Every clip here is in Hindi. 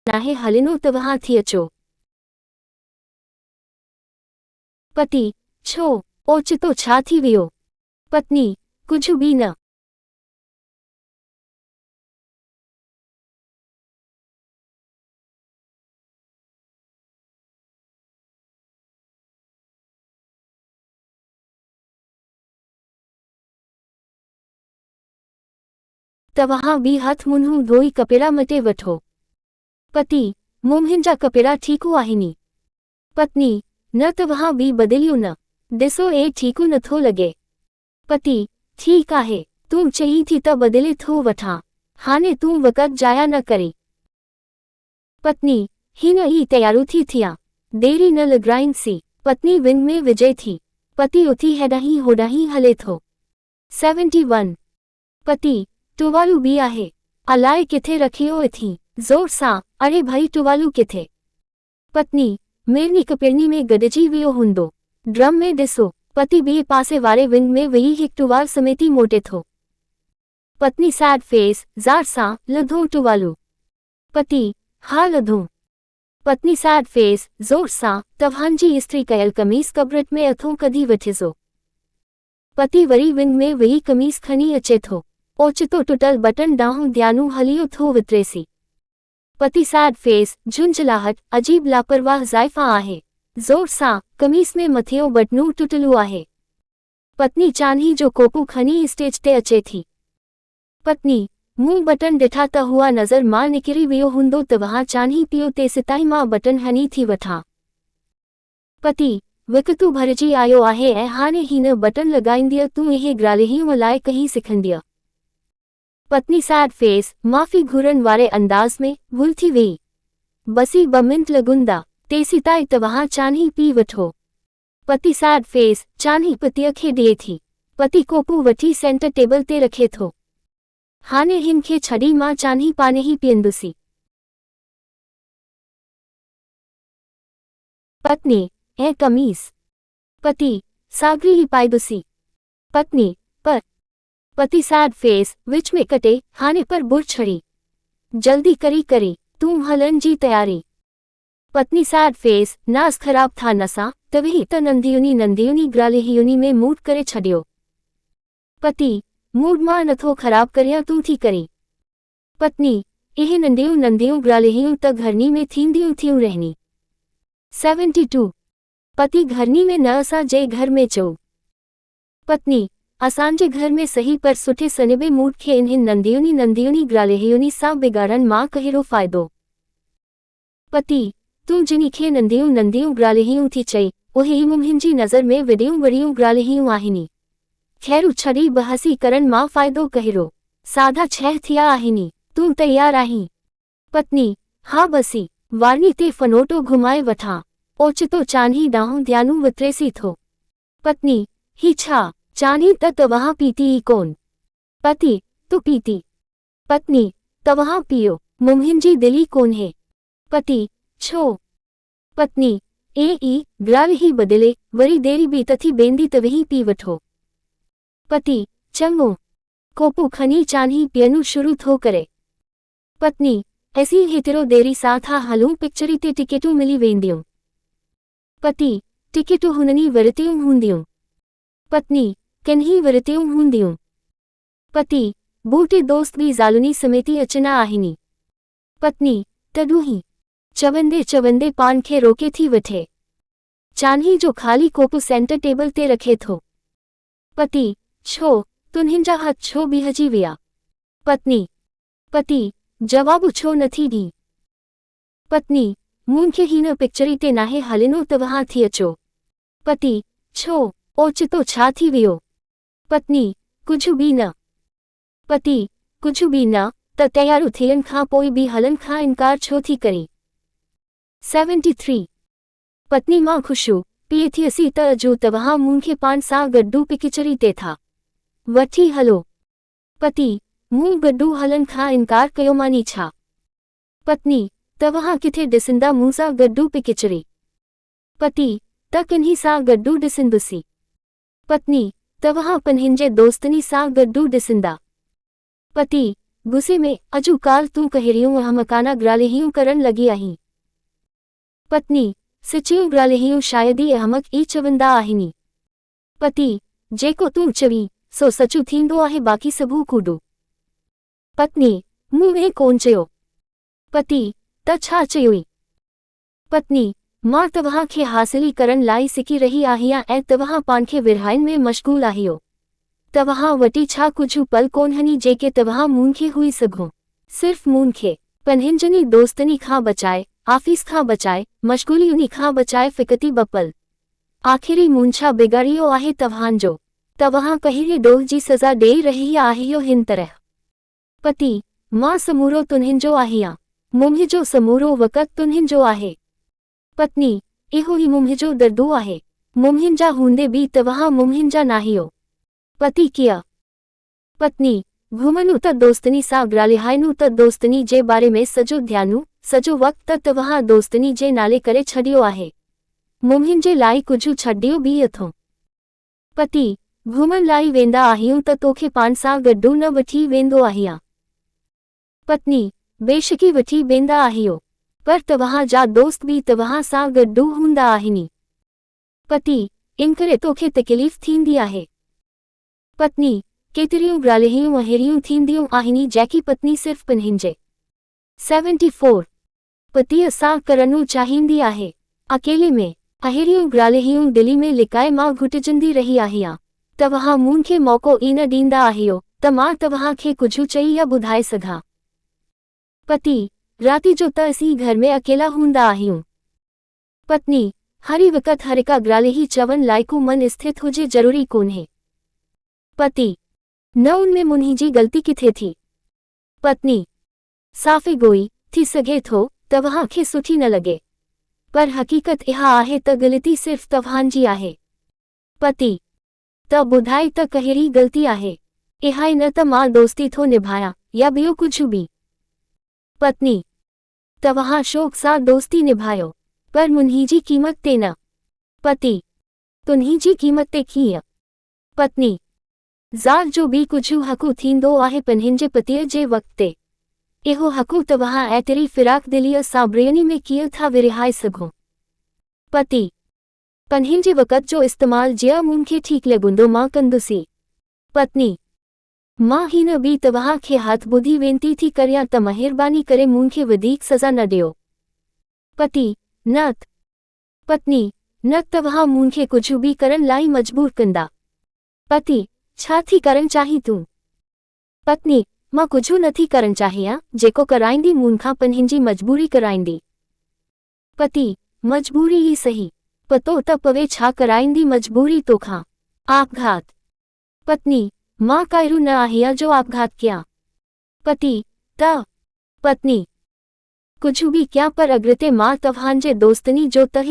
नाहे हलिनो तवहां थी अचो। पति छो ओचितो छा थी वियो। पत्नी कुछ भी न। तवहां बि हथ मुंहुं धोई कपेड़ा मटे वठो। पति मुंहिंजा कपेड़ा ठीकु आहिनि। पत्नी न तवहां बि बदिलियो न। ॾिसो ए ठीकु नथो लॻे। पति ठीक आहे, तूं चई थी त बदिले थो वठां, हाणे तूं वक़्तु जाया न करी। पत्नी हींअर ई तयारू थी थियां, देरी न लॻाईंसी। पत्नी विंग में विझे थी। पति उथी हेॾांहीं होॾांहीं हले थो। 71 पति टुवालू बि आहे, अलाए किथे रखियो अथीं। ज़ोर सां अड़े भई टुवालू किथे। पत्नी मेरनी कपिड़नी में गॾिजी वियो हूंदो। ड्रम में ॾिसो। पति ॿिए पासे वारे विंग में वेही हिकु टुवाल समेटी मोटे थो। पत्नी सैड फेस ज़ार सां लधो टुवालू। पति हा लधो। पत्नी सैड फेस ज़ोर सां तव्हांजी इस्त्री कयल कमीज़ कबरट में अथो कढी वठिजो। पति वरी विंग में वेही कमीज़ खणी अचे थो। ओचितो टुटल बटन ॾांहुं ध्यानु हलियो थो वितरेसी। पति सैड फेस झुंझलाहट अजीब लापरवाह ज़ाइफ़ा आहे। ज़ोर सां कमीज़ में मथियो बटनू टुटलू आहे। पत्नी चांदी जो कोपू खणी स्टेज ते अचे थी। पत्नी मूं बटन ॾिठा त हुआ नज़र मां निकिरी वियो हूंदो। तव्हां चांदी पियो तेसिताईं मां बटन हणी थी वठां। पति वक़्तु भरिजी आयो आहे ऐं हाणे हिन बटन लॻाईंदीअ तूं इहे ग्रालिहियूं अलाए कहीं सिखंदीअ। पत्नी सैड फेस माफ़ी घुरण वारे अंदाज़ में भुल थी वेई। बसी 2 मिंट लॻंदा, तेसिताईं तव्हां चांदी पी वठो। पति सैड फेस चांदी पतीअ खे ॾिए थी। पति कोपू वठी सेंटर टेबल ते रखे थो। हाणे हिन खे छॾी मां चांदी पाणे ई पीअंदुसि। पत्नी ऐं कमीज़। पति साॻी ई पाईंदुसि। पत्नी पर। पति सैड फेस विच में कटे हाणे पर बुर छड़ी। जल्दी करी तूं हलन जी तयारी। पत्नी सैड फेस नास ख़राब था नसां तव्हीं त नंढियुनि ग्रालिहियुनि में मूड करे छॾियो। पति मूड मां नथो ख़राब करियां तूं थी करी। पत्नी इहे नंढियूं ग्रालिहियूं त घरनी में थींदियूं थियूं रहनी। 72 पति घरनी में न असां जे घर में चओ। पत्नी असांजे घर में सही पर सुठे सनिबे मूड खे इन्हनि नंढियुनि ग्रालिहियुनि सां बिगाड़न मां कहिड़ो फ़ाइदो। पति तूं जिनी खे नंढियूं ग्रालिहियूं थी चई उहे ई मुंहिंजी नज़र में वॾियूं ग्रालिहियूं आहिनि। खैर छड़ी बहसी करण मां फ़ाइदो कहिड़ो। साधा 6 थिया आहिनि, तूं तैयार आहीं। पत्नी हा बसी वारनी ते फनोटो घुमाए वठां। ओचितो चांदी ॾांहुं ध्यानु वितरेसी थो। पत्नी ही छा चांदी त तव्हां पीती ई कोन। पति तूं पीती। पत्नी तव्हां पियो मुंहिंजी दिली कोन्हे। पति छो। पत्नी ई ग्रालिही बदिले वरी देरी बि तथी बेंदी तव्हीं पी वठो। पति चङो। कोपू खणी चांदी पीअणु शुरू थो करे। पत्नी असीं हेतिरो देरी सां था हलूं पिक्चरी ते टिकेटूं मिली वेंदियूं। पति टिकेटूं हुननि वरितियूं हूंदियूं। पत्नी किन्ही वरितियूं हूंदियूं। पति बूटे दोस्त बि ज़ालुनी समेती अचना आहिनि। पत्नी तॾहिं ई चवंदे पान खे रोके थी वठे। चांदी जो ख़ाली कोपू सेंटर टेबल ते रखे थो। पति छो तुंहिंजा हथ छो बीहजी विया। पति जवाबु छो नथी ॾी। पत्नी मूंखे हिन पिक्चरी ते नाहे हलिनो तव्हां थी अचो। पति छो ओचितो छा थी वियो। पत्नी कुझु बि न। पति कुझु बि न त तयारु थियण खां पोइ बि हलन खां इनकार छो थी करी। 73 पत्नी मां ख़ुशि पीए थियसी त अॼु तव्हां मूंखे पाण सां गॾु पिक्चरी ते था वठी हलो। पति मूं गॾु हलन खां इनकार कयो मानी छा। पत्नी तव्हां किथे ॾिसंदा मूं सां गॾु पिक्चरी। पति त किन्ही सां गॾु ॾिसंदुसि। पत्नी तव्हां पंहिंजे दोस्तनी सां गॾु ॾिसंदा। पति गुस्से में अजू काल तू कहरियूं हमकाना ग्रालेहियूं करन लगी आहीं। पत्नी सचियूं ग्रालेहियूं शायदी अहमक ई चवंदा आहिनी। पति जेको तू चवी सो सचू थींदो आहे बाकी सबू कूड़ो। पत्नी मूं ए कोन चयो। पति त छा चयोई। पत्नी मां तव्हां खे हासिली करण लाइ सिकी रही आहियां ऐं तव्हां पाण खे विरहाइण में मशगूल आहियो। तव्हां वटि छा कुझु पल कोन्हनि जेके तव्हां मूं खे हुई सघो। सिर्फ़ मूं खे पंहिंजनी दोस्तनी खां बचाए, आफ़ीस खां बचाए, मशगूलियुनि खां बचाए फ़िकती ॿ पल। आख़िरी मूं छा बिगाड़ियो आहे तव्हांजो। तव्हां कहिड़े ॾोह जी सज़ा ॾेई रही आहियो हिन तरह। पति मां समूरो तुन्हनि आहियां। मुंहिंजो समूरो वक़्तु तुन्हनि आहे। पत्नी इहो ई मुंहिंजो दर्दो आहे। मुंहिंजा हूंदे बि तव्हां मुंहिंजा नाहियो। पति कीअं। पत्नी घुमनू त दोस्तनी सां ग्रालिहाइनू त दोस्तनी जे बारे में सॼो ध्यानु सॼो वक़्तु त तव्हां दोस्तनी जे नाले करे छॾियो आहे। मुंहिंजे लाइ कुझु छॾियो बि अथो। पति घुमण लाइ वेंदा आहियूं त तोखे पाण सां गॾु न वठी वेंदो आहियां। पत्नी बेशकी वठी वेंदा आहियो पर तव्हां जा दोस्त बि तव्हां सां गॾु हूंदा आहिनि। पति इन करे तोखे तकलीफ़ थींदी आहे। पत्नी केतिरियूं ॻाल्हियूं अहिड़ियूं थींदियूं आहिनि जेकी पत्नी सिर्फ़ पंहिंजे 74 पतीअ सां करणु चाहींदी आहे। अकेले में अहिड़ियूं ॻाल्हियूं दिलि में लिकाए मां घुटजंदी रही आहियां। तव्हां मूं खे मौक़ो ई न ॾींदा आहियो त मां तव्हां खे कुझु चई या ॿुधाए सघां। पति राति जो त असीं घर में अकेला हूंदा आहियूं। पत्नी हरी वक़्त हर हिक ॻाल्हि चवण लाइक़ु मन स्थित हुजे ज़रूरी कोन्हे। पति न उनमें मुंहिंजी ग़लती किथे थी। पत्नी साफ़े गोई थी सघे थो तव्हां खे सुठी न लॻे पर हक़ीक़त इहा आहे त ग़लती सिर्फ़ तव्हांजी आहे। पति त ॿुधाए त कहिड़ी ग़लती आहे। इहा ई न त मां दोस्ती थो निभायां या ॿियो कुझु बि। पत्नी तव्हां शौक़ सां दोस्ती निभायो पर मुंहिंजी क़ीमत ते न। पति तुंहिंजी क़ीमत ते कीअं। पत्नी ज़ाल जो बि कुझु हक़ु थींदो आहे पंहिंजे पतीअ जे वक़्त ते। इहो हक़ु तव्हां एतिरी फ़िराक दिलीअ सां ब्रेनी में कीअं था विरिहाए सघो। पति पंहिंजे वक़्त जो इस्तेमालु जीअं मूं खे ठीकु लॻंदो मां कंदुसि। पत्नी मां हिन बि तव्हां खे हथ ॿुधी वेनती थी करियां त महिरबानी करे मूं खे वधीक सज़ा न ॾियो। पति न। पत्नी न तव्हां मूं खे कुझु बि करण लाइ मजबूर कंदा। पति छा थी करण चाहीं तूं। पत्नी मां कुझु नथी करण चाहियां जेको कराईंदी मूं खां पंहिंजी मजबूरी कराईंदी। पति मजबूरी ई सही पतो त पवे छा कराईंदी मजबूरी तोखां। आपघात। पत्नी मां कायरू न आहियां जो आपघात कयां। पति त। पत्नी कुझु बि कयां पर अॻिते मां तव्हांजे दोस्तनी जो त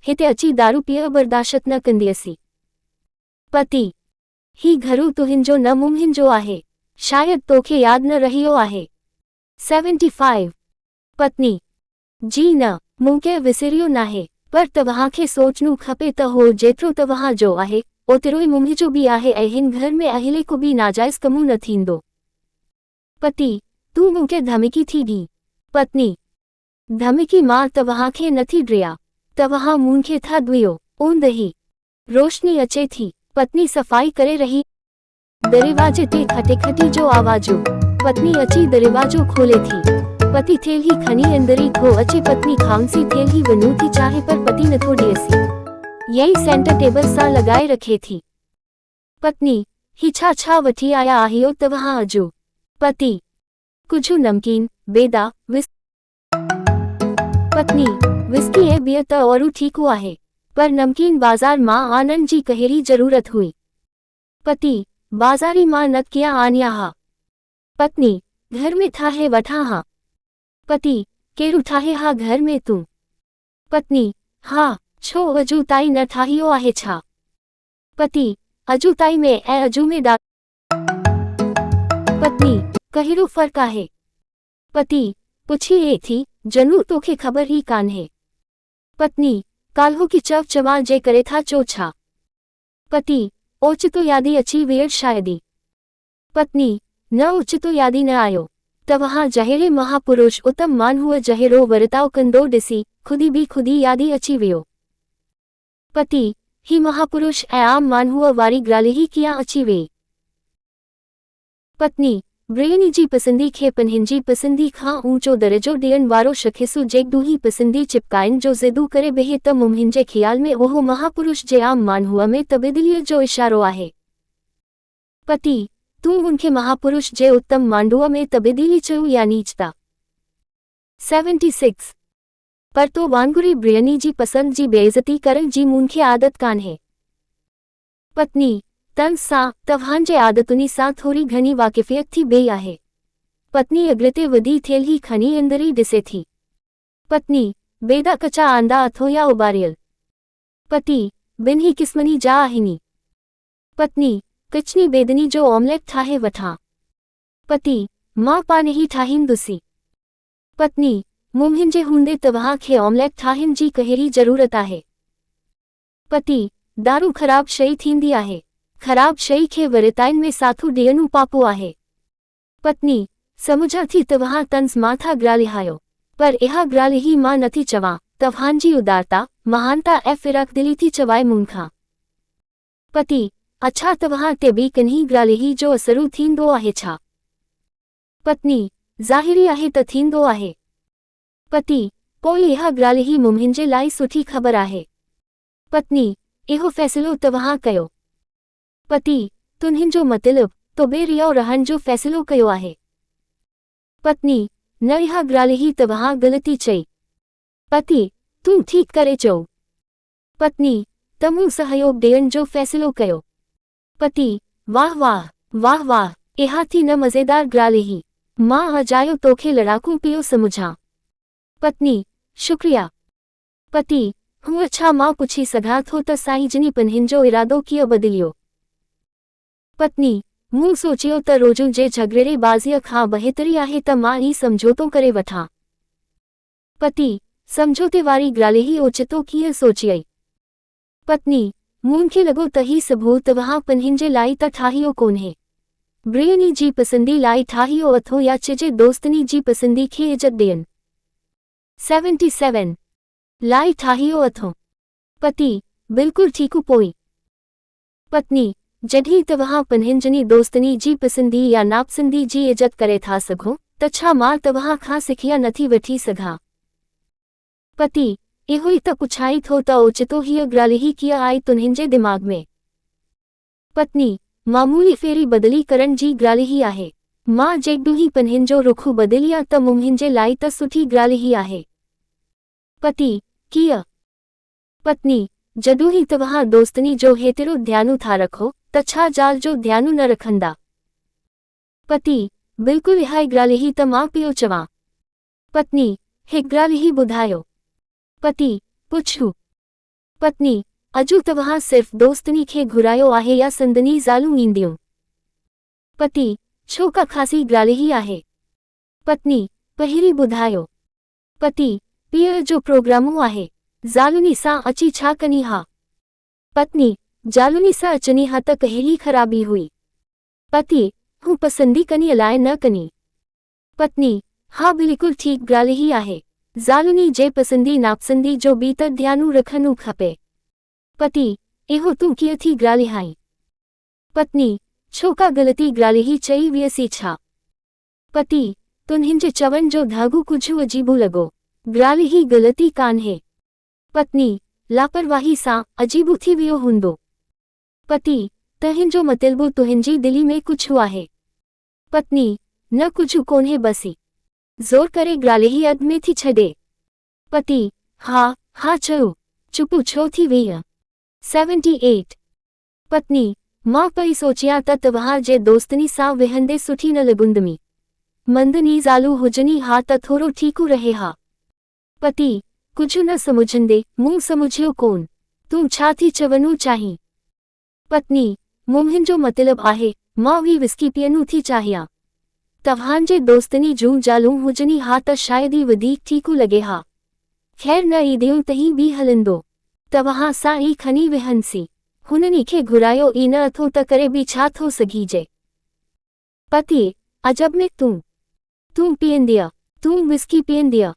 हिते अची दारू पीअ बर्दाश्त न कंदीअसी। पति ही घरू तुंहिंजो न मुंहिंजो आहे। शायदि तोखे यादि न रहियो आहे। 75 पत्नी जी न मूं के विसरियो नाहे पर तव्हां खे सोचणु खपे त हो जेतिरो तव्हां जो आहे ओतिरो ई मुंहिंजो बि आहे ऐं हिन घर में अहिले को बि नाजाइज़ कमु न थींदो। पति तूं मूंखे धमकी थी ॾी। पत्नी धमकी मां तव्हां खे नथी ॾियां तव्हां मूं खे था ॾियो। ऊंदहि रोशनी अचे थी। पत्नी सफ़ाई करे रही। दरवाजे ते खटखटी जो आवाज़ो। पत्नी अची दरवाजो खोले थी। पति थेल्ही खणी अंदरि थो अचे। पत्नी खांसी थेल्ही वञू थी चाहे पर पति नथो ॾिएसि। यही सेंटर टेबल सां लॻाए रखे थी। पत्नी ही छा वठी आया आहियो तव्हां अजो। पति कुझु नमकीन बेदा पत्नी विस्की ऐं बियर त औरू ठीकु आहे पर नमकीन बाज़ार मां आनण जी कहिड़ी ज़रूरत हुई। पति बाज़ारी मां न कीअं आनिया हा। पत्नी घर में ठाहे वठां हा। पति केरु ठाहे हा घर में तूं। पत्नी हा छो अजू ताईं न ठाहियो आहे छा। पति अजू ताईं में ऐं अजू में पत्नी कहिड़ो फ़र्क़ु आहे। पति पुछी थी जनू तोखे ख़बर ई कान्हे। पत्नी काल्हो की चवां जे करे था चो छा। पति ओचितो यादी अची वियड़ शायदी। पत्नी न ओचितो यादी न आयो। तव्हां जहिड़े महापुरुष उत्तम माण्हूअ जहिड़ो वर्ताउ कंदो ॾिसी खुदी बि खुदी यादी अची वियो। पति, ही महापुरुष ऐं आम माण्हूअ वारी ॻाल्हि कीअं अची वेई? पत्नी, ब्रेनी जी पसंदी खे पंहिंजी पसंदी खां ऊंचो दर्जो ॾियण वारो शख़्स जेकॾहिं ही पसंदी चिपकाइण जो ज़िदु करे बिहे त मुंहिंजे ख़्याल में उहो महापुरुष जे आम माण्हूअ में तब्दीलीअ जो इशारो आहे। पति, तूं उनखे महापुरुष जे उत्तम माण्हूअ में तब्दीली चयो या नीचता? 76 पर तो वांगुरु ब्रेनी जी पसंद जी बेइज़्ज़ती करण जी मूंखे आदत कान्हे। पत्नी, तन सां तव्हांजे आदतुनि सां थोरी घणी वाक़िफ़ियत थी वई आहे। पत्नी अॻिते वधी थेल्ही खणी अंदर ई ॾिसे थी। पत्नी, बेदा कचा आंदा अथो या उॿारियल? पति, ॿिन्ही क़िस्मनि जा आहिनि। पत्नी, कचनी बेदनी जो ऑमलेट ठाहे वठां? पति, मां पाण ई ठाहींदुसि। पत्नी, मुंहिंजे हूंदे तव्हां खे ऑमलेट ठाहिण जी कहिड़ी ज़रूरत आहे? पति, दारू ख़राब शइ थींदी आहे। ख़राब शइ खे वरिताइण में साथू ॾियणो पापो आहे। पत्नी, समुझां थी तव्हां तंज़ मां था ॻाल्हायो, पर इहा ॻाल्हि मां नथी चवां, तव्हांजी उदारता, महानता ऐं फ़िराकदिली थी चवाए मूंखां। पति, अच्छा तव्हां ते बि कन्ही ॻाल्हि जो असरु थींदो आहे छा? पत्नी, ज़ाहिरी आहे त थींदो आहे। पति, पोइ इहा ॻाल्हि मुंहिंजे लाइ सुठी ख़बर आहे। पत्नी, इहो फ़ैसिलो तव्हां कयो। पति, तुंहिंजो मतिलबु तो बेरियो रहण जो फ़ैसिलो कयो आहे। पत्नी, न इहा ॻाल्हि तव्हां ग़लती चई। पति, तूं ठीकु करे चओ। पत्नी, तमूं सहयोग ॾियण जो फ़ैसिलो कयो। पति, वाह वाह वाह वाह, इहा थी न मज़ेदार ॻाल्हि। मां अजायो तोखे लड़ाकू पियो समुझां। पत्नी, शुक्रिया। पति, हूअ छा मां पुछी सघां थो त साईं जिनी पंहिंजो इरादो कीअं बदिलियो? पत्नी, मूं सोचियो त रोज़ु जे झगड़े बाज़ीअ खां बहितरी आहे त मां ई समझोतो करे वठां। पति, समझोते वारी ॻाल्हि ओचितो कीअं सोचियई? पत्नी, मूंखे लॻो त ही सभु तव्हां पंहिंजे लाइ त ठाहियो कोन्हे। ब्रेनी जी पसंदी लाइ ठाहियो अथो या चिजे दोस्तनी जी पसंदी खे इज़त ॾियनि। 77 लाइ ठाहियो अथो। पति, बिल्कुलु ठीकु पोइ। पत्नी, जॾहिं तव्हां पंहिंजनि दोस्तनी जी पसंदी या नापसंदी जी इज़त करे था सघो त छा मां तव्हां खां सिखिया नथी वठी सघां? पति, इहो ई त पुछाई थो त ओचितो हीअ ॻाल्हि कीअं आई तुंहिंजे दिमाग़ में? पत्नी, मामूली फेरी बदिली करण जी ॻाल्हि आहे। मां जेकॾहिं पंहिंजो रुख़ बदिलियां त मुंहिंजे लाइ त सुठी ॻाल्हि आहे। पति, कीअं? पत्नी, जॾहिं तव्हां दोस्तनी जो हेतिरो ध्यानु था रखो त छा ज़ाल जो ध्यानु न रखंदा? पति, बिल्कुलु इहा ॻाल्हि त मां पियो चवां। पत्नी, हिकु ॻाल्हि ॿुधायो। पति, पुछो। पत्नी, अॼु तव्हां सिर्फ़ दोस्तनी खे घुरायो आहे या संदनी ज़ालूं ईंदियूं? पति, छो का ख़ासी ॻाल्हि आहे। पत्नी, पहिरीं ॿुधायो। पति, पीअ जो प्रोग्रामो आहे, ज़ालुनि सां अची छा कनी हा? पत्नी, ज़ालुनि सां अचनी हा त कहिड़ी ख़राबी हुई? पति, हू पसंदी कनी अलाए न कनी? पत्नी, हा बिल्कुलु ठीकु ॻाल्हि आहे, ज़ालुनि जे पसंदी नापसंदी जो बि त ध्यानु रखणु खपे। पति, इहो तूं कीअं थी ॻाल्हाईं? पत्नी, छो का ग़लती ॻाल्हि चई वियसी छा? पति, तुंहिंजे चवण जो धाॻो कुझु अजीबो लॻो, ॻाल्हि ग़लती कान्हे। पत्नी, लापरवाही सां अजीबो थी वियो हूंदो। पति, तंहिंजो मतिलबु तुंहिंजी दिलि में कुझु आहे। पत्नी, न कुझु कोन्हे बसी ज़ोर करे ॻाल्हि अॻु में थी छॾे। पति, हा चयो, चुप छो थी वेई? 78 पत्नी, मां पई सोचियां त तव्हां जे दोस्तनी सां विहंदे सुठी न लॻंदमी। मंदनी ज़ालू हुजनी हा त थोरो ठीकु रहे हा। पति, कुझु न समुझंदे मूं समुझियो कोन, तूं छा थी चवणु चाहीं? पत्नी, मुंहिंजो मतिलबु आहे, मां वी विस्की पीअणु थी चाहियां। तव्हांजे दोस्तनी जूं ज़ालूं हुजनी हा त शायदि ई वधीक ठीकु लॻे हा। ख़ैर न ईंदियूं तहीं बि हलंदो, तव्हां सां ई खणी विहंसी। हुननि खे घुरायो ई न अथो त करे बि छा थो सघिजे। पति अजब में तू पीन दिया, तू विस्की पीन दिया।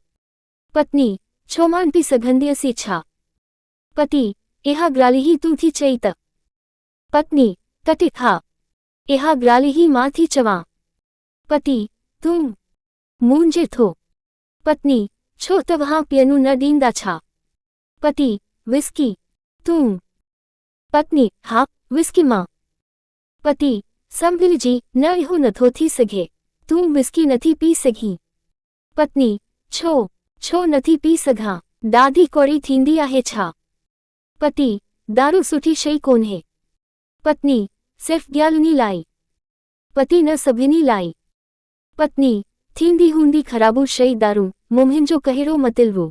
पत्नी छोमान पी सघंदी सी छा। पति इहा ग्राली ही तू थी चई त। पत्नी कटे था इहा ग्राली ही मां थी चवां। पति तू मूंझे थो। पत्नी छो तव्हां पीअनू न ॾींदा छा। पति विस्की तू। पत्नी हा विस्की मां। पति संभलिजी न इहो नथो थी सघे, तू विस्की नथी पी सघीं। पत्नी छो नथी पी सघां, ॾाढी कौड़ी थींदी आहे छा। पति दारू सुठी शइ कोन्हे। पत्नी सिर्फ़ ॻाल्हुनि लाइ। पति न सभिनी लाइ। पत्नी थींदी हूंदी ख़राबु शइ दारू, मुंहिंजो कहिड़ो मतिलबु।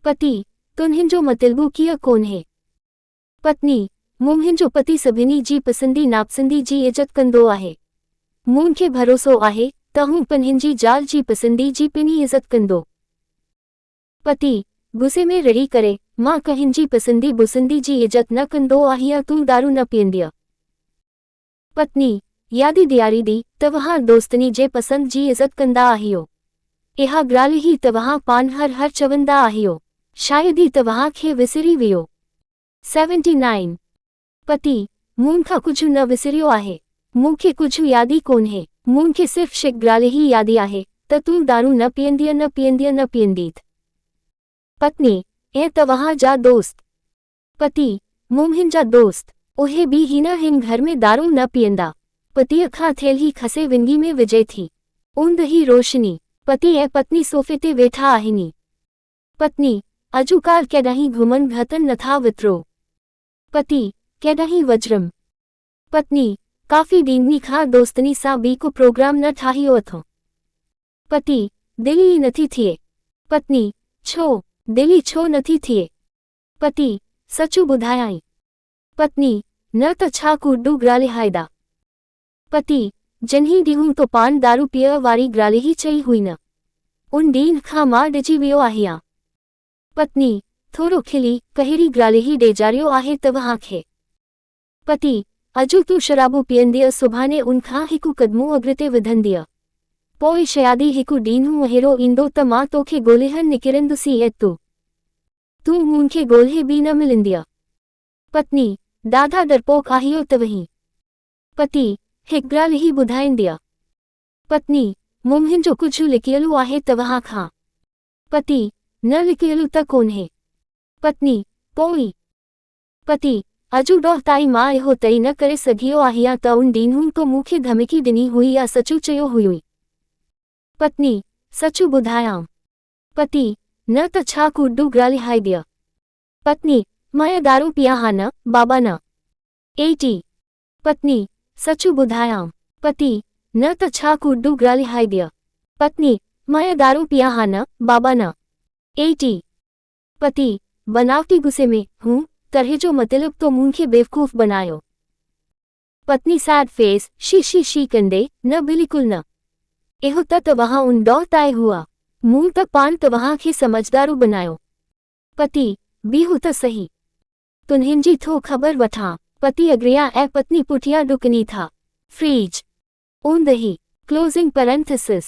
पति तुंहिंजो मतिलबु कीअं कोन्हे। पत्नी मुंहिंजो पति सभिनी जी पसंदी नापसंदी जी इज़त कंदो आहे। मूंखे भरोसो आहे त हू पंहिंजी ज़ाल जी पसंदी जी पिनी इज़त कंदो। पति गुस्से में रही करे मां कंहिंजी पसंदी बुसंदी जी इज़त न कंदो आहियां, तूं दारू न पीअंदीअ। पत्नी यादी ॾियारी दी तव्हां दोस्तनी जे पसंद जी इज़त कंदा आहियो। इहा ॻाल्हि ही तव्हां पान हर चवंदा आहियो, शायदि तव्हां खे विसरी वियो। 79 पति मूंखां कुझु न विसरियो आहे, मूंखे कुझु यादि कोन्हे, मूंखे सिर्फ़ शिक ॻाल्हि ही यादि आहे त तूं दारू न पीअंदीअ। पत्नी ऐं तव्हां जा दोस्त। पति मुंहिंजा दोस्त उहे बि हिन घर में दारू न पीअंदा। पतीअ खां थियल ही खसे विंगी में विझे थी। ऊंदहि रोशनी। पति ऐं पत्नी सोफ़े ते वेठा आहिनि। पत्नी अॼुकाल्ह केॾांहुं घुमन घतन नथा वितिरो। पति केॾांहुं वज्रम। पत्नी काफ़ी ॾींहंनि खां दोस्तनी सां ॿी को प्रोग्राम न ठाहियो अथो। पति दिलि ई नथी थिए। पत्नी छो दिलि छो नथी थिए। पति सचु ॿुधायां। पत्नी न त छा कूड़ू ॻाल्हाइदा। पति जंहिं ॾींहुं तो पान दारू पीअ वारी ॻाल्हि ही चई हुई न, उन ॾींहं खां मां ॾिजी वियो आहियां। पत्नी थोरो खिली कहिड़ी ॻाल्हि ही ॾेजारियो आहे तव्हां खे। पति अॼु तूं शराबु पीअंदीअ, सुभाणे उन खां हिकु क़दमु अॻिते वधंदीअ, पोइ शायदि हिकु ॾींहुं अहिड़ो ईंदो त मां तोखे ॻोल्हण निकिरंदुसि ऐं तूं मूंखे ॻोल्हे बि न मिलंदीअ। पत्नी ॾाढा डरपोक आहियो तव्हीं। पति हिकु ॻाल्हि ही ॿुधाईंदीअ। पत्नी मुंहिंजो कुझु लिकियलु आहे तव्हां खां। पति न लिकियलु त कोन्हे। पत्नी पोइ। पति अॼु ॾोह ताईं मां इहो तइ न करे सघियो आहियां त उन ॾींहुं तो मूंखे धमकी ॾिनी हुई या सचु चयो हुई। पत्नी सचु ॿुधायां। पति न त छा कूड़ू ॻाल्हाइदीअ। पत्नी मां दारू पिया हा न बाबा न। 80 पत्नी सचु ॿुधायां। पति न त छा कूड़ू ॻाल्हाइदीअ। पत्नी मां दारू पिया हा न बाबा न। 80 पति बनावटी गुस्से में हूं तरह जो मतलब तो मूंखे बेवकूफ़ बनायो। पत्नी सैड फेस शी कंदे न बिल्कुल न। इहो त तव्हां उन ॾौर ताए हुआ, मूं त पान तव्हां खे समझदारू बनायो। पति बीहु त सही, तुंहिंजी थो ख़बर वठां। पति अॻियां ऐं पत्नी पुठियां डुकनी था। फ्रिज ऊंदहि क्लोज़िंग पैरेंथेसिस।